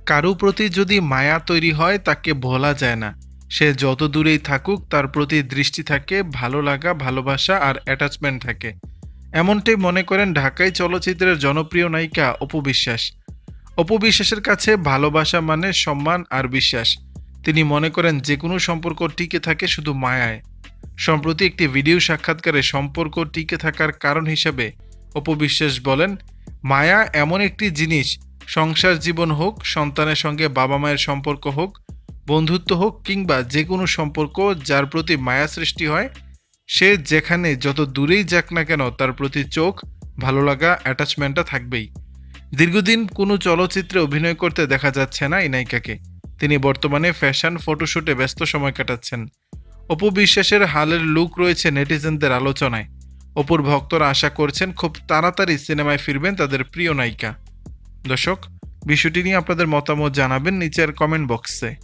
কারো প্রতি যদি মায়া তৈরি হয় তাকে ভোলা যায় না। সে যত দূরেই থাকুক তার প্রতি দৃষ্টি থাকে, ভালো লাগা, ভালোবাসা আর অ্যাটাচমেন্ট থাকে। এমনটাই মনে করেন ঢাকাই চলচ্চিত্রের জনপ্রিয় নায়িকা অপু বিশ্বাস। অপু বিশ্বাসের কাছে ভালোবাসা মানে সম্মান আর বিশ্বাস। তিনি মনে করেন যে কোনো সম্পর্ক টিকে থাকে শুধু মায়ায়। সম্প্রতি একটি ভিডিও সাক্ষাৎকারে সম্পর্ক টিকে থাকার কারণ হিসেবে অপু বিশ্বাস বলেন, মায়া এমন একটি জিনিস, সংসার জীবন হোক, সন্তানের সঙ্গে বাবা মায়ের সম্পর্ক হোক, বন্ধুত্ব হোক কিংবা যে কোনো সম্পর্ক যার প্রতি মায়া সৃষ্টি হয়, সে যেখানে যত দূরেই যাক না কেন তার প্রতি চোখ, ভালো লাগা, অ্যাটাচমেন্টটা থাকবেই। দীর্ঘদিন কোনো চলচ্চিত্রে অভিনয় করতে দেখা যাচ্ছে না এই নায়িকাকে। তিনি বর্তমানে ফ্যাশন ফটোশুটে ব্যস্ত সময় কাটাচ্ছেন। অপু বিশ্বাসের হালের লুক রয়েছে নেটিজেনদের আলোচনায়। অপুর ভক্তরা আশা করছেন খুব তাড়াতাড়ি সিনেমায় ফিরবেন তাদের প্রিয় নায়িকা। দর্শক, বিষয়টি নিয়ে আপনাদের মতামত জানাবেন নিচের কমেন্ট বক্সে।